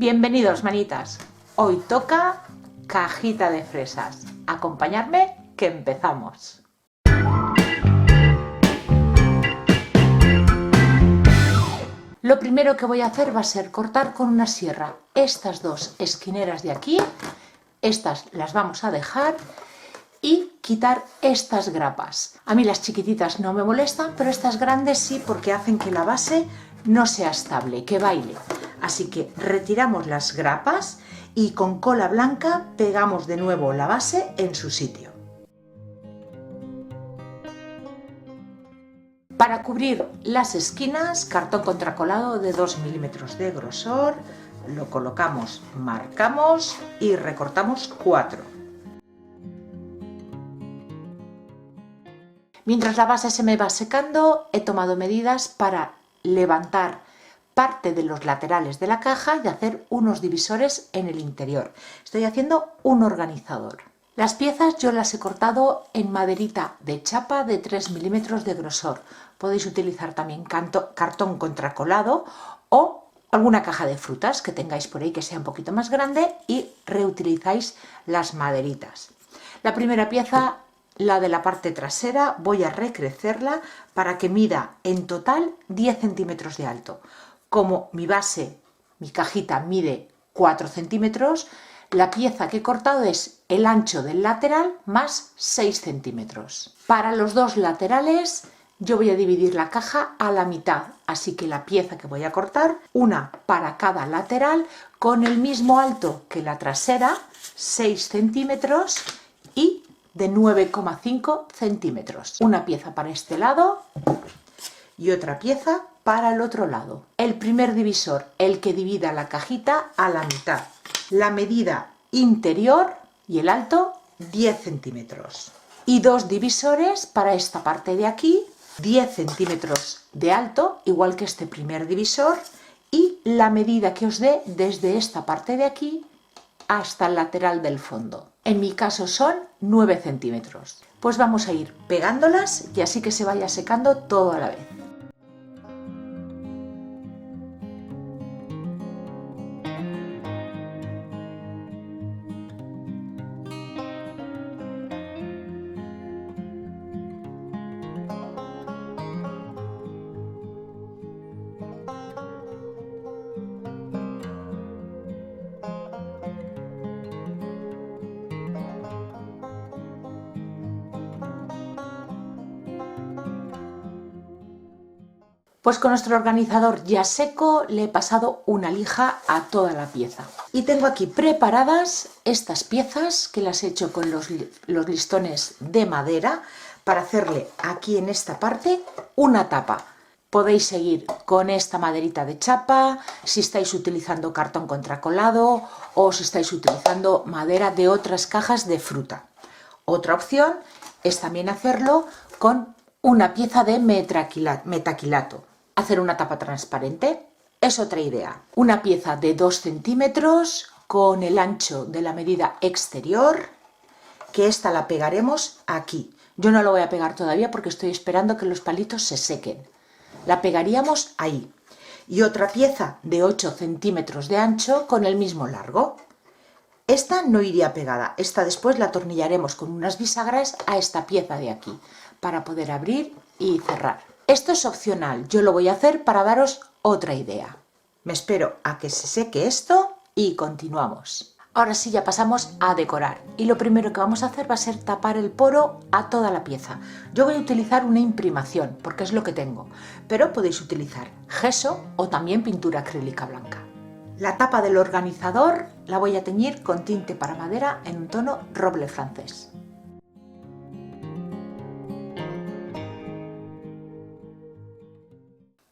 Bienvenidos, manitas. Hoy toca cajita de fresas. Acompañadme que empezamos. Lo primero que voy a hacer va a ser cortar con una sierra estas dos esquineras de aquí. Estas las vamos a dejar y quitar estas grapas. A mí las chiquititas no me molestan, pero estas grandes sí, porque hacen que la base no sea estable, que baile. Así que retiramos las grapas y con cola blanca pegamos de nuevo la base en su sitio. Para cubrir las esquinas, cartón contracolado de 2 milímetros de grosor, lo colocamos, marcamos y recortamos 4. Mientras la base se me va secando, he tomado medidas para levantar parte de los laterales de la caja y hacer unos divisores en el interior. Estoy haciendo un organizador. Las piezas yo las he cortado en maderita de chapa de 3 milímetros de grosor. Podéis utilizar también cartón contracolado o alguna caja de frutas que tengáis por ahí que sea un poquito más grande y reutilizáis las maderitas. La primera pieza, la de la parte trasera, voy a recrecerla para que mida en total 10 centímetros de alto. Como mi base, mi cajita mide 4 centímetros, la pieza que he cortado es el ancho del lateral más 6 centímetros. Para los dos laterales yo voy a dividir la caja a la mitad, así que la pieza que voy a cortar, una para cada lateral, con el mismo alto que la trasera, 6 centímetros y de 9,5 centímetros. Una pieza para este lado y otra pieza para el otro lado. El primer divisor, el que divida la cajita a la mitad. La medida interior y el alto 10 centímetros. Y dos divisores para esta parte de aquí, 10 centímetros de alto, igual que este primer divisor, y la medida que os dé desde esta parte de aquí hasta el lateral del fondo. En mi caso son 9 centímetros. Pues vamos a ir pegándolas y así que se vaya secando todo a la vez. Pues con nuestro organizador ya seco le he pasado una lija a toda la pieza. Y tengo aquí preparadas estas piezas que las he hecho con los listones de madera para hacerle aquí en esta parte una tapa. Podéis seguir con esta maderita de chapa, si estáis utilizando cartón contracolado o si estáis utilizando madera de otras cajas de fruta. Otra opción es también hacerlo con una pieza de metaquilato. Hacer una tapa transparente es otra idea. Una pieza de 2 centímetros con el ancho de la medida exterior, que esta la pegaremos aquí. Yo no lo voy a pegar todavía porque estoy esperando que los palitos se sequen. La pegaríamos ahí. Y otra pieza de 8 centímetros de ancho con el mismo largo. Esta no iría pegada. Esta después la atornillaremos con unas bisagras a esta pieza de aquí para poder abrir y cerrar. Esto es opcional, yo lo voy a hacer para daros otra idea. Me espero a que se seque esto y continuamos. Ahora sí ya pasamos a decorar y lo primero que vamos a hacer va a ser tapar el poro a toda la pieza. Yo voy a utilizar una imprimación porque es lo que tengo, pero podéis utilizar gesso o también pintura acrílica blanca. La tapa del organizador la voy a teñir con tinte para madera en un tono roble francés.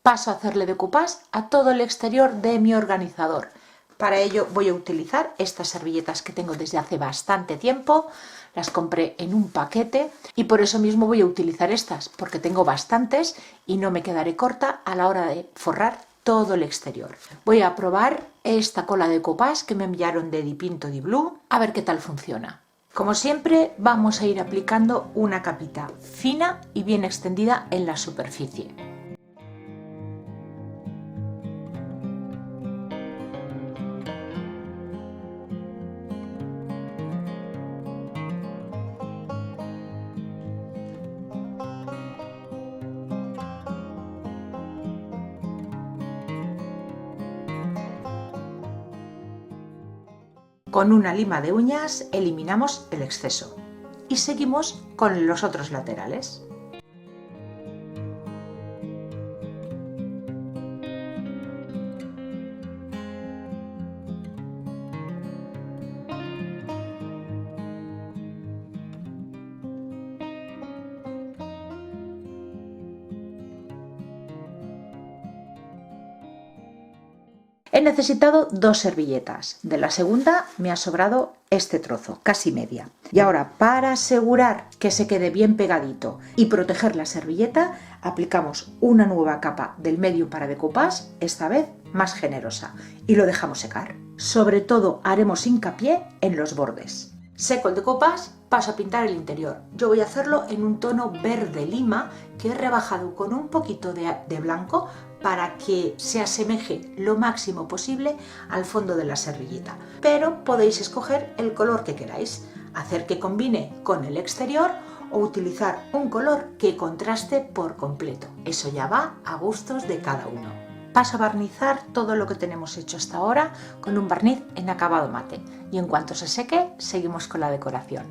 Paso a hacerle decoupage a todo el exterior de mi organizador. Para ello voy a utilizar estas servilletas que tengo desde hace bastante tiempo. Las compré en un paquete y por eso mismo voy a utilizar estas, porque tengo bastantes y no me quedaré corta a la hora de forrar todo el exterior. Voy a probar esta cola de decoupage que me enviaron de Dipinto di Blu, a ver qué tal funciona. Como siempre vamos a ir aplicando una capita fina y bien extendida en la superficie. Con una lima de uñas eliminamos el exceso y seguimos con los otros laterales. He necesitado 2 servilletas. De la segunda me ha sobrado este trozo, casi media. Y ahora, para asegurar que se quede bien pegadito y proteger la servilleta, aplicamos una nueva capa del medium para decoupage, esta vez más generosa, y lo dejamos secar. Sobre todo haremos hincapié en los bordes. Seco el decoupage, paso a pintar el interior. Yo voy a hacerlo en un tono verde lima que he rebajado con un poquito de blanco para que se asemeje lo máximo posible al fondo de la servilleta. Pero podéis escoger el color que queráis, hacer que combine con el exterior o utilizar un color que contraste por completo. Eso ya va a gustos de cada uno. Paso a barnizar todo lo que tenemos hecho hasta ahora con un barniz en acabado mate y en cuanto se seque seguimos con la decoración.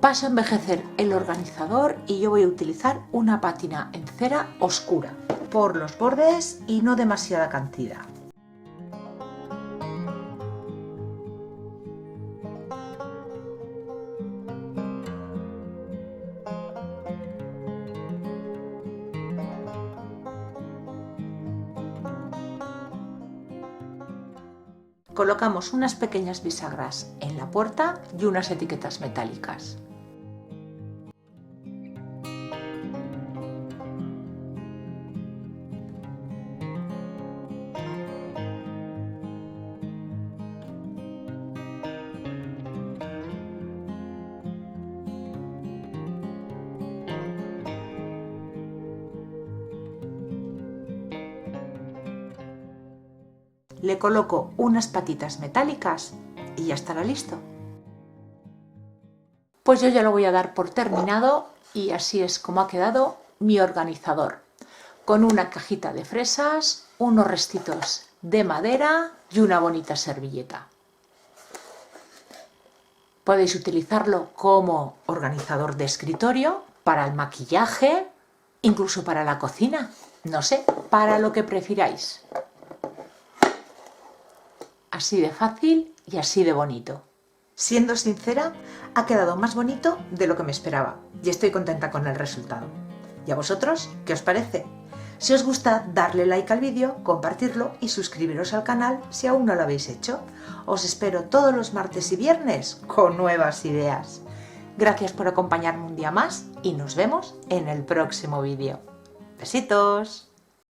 Paso a envejecer el organizador y yo voy a utilizar una pátina en cera oscura por los bordes y no demasiada cantidad. Colocamos unas pequeñas bisagras en la puerta y unas etiquetas metálicas. Le coloco unas patitas metálicas y ya estará listo. Pues yo ya lo voy a dar por terminado y así es como ha quedado mi organizador, con una cajita de fresas, unos restitos de madera y una bonita servilleta. Podéis utilizarlo como organizador de escritorio, para el maquillaje, incluso para la cocina, no sé, para lo que prefiráis. Así de fácil y así de bonito. Siendo sincera, ha quedado más bonito de lo que me esperaba y estoy contenta con el resultado. ¿Y a vosotros qué os parece? Si os gusta, darle like al vídeo, compartirlo y suscribiros al canal si aún no lo habéis hecho. Os espero todos los martes y viernes con nuevas ideas. Gracias por acompañarme un día más y nos vemos en el próximo vídeo. ¡Besitos!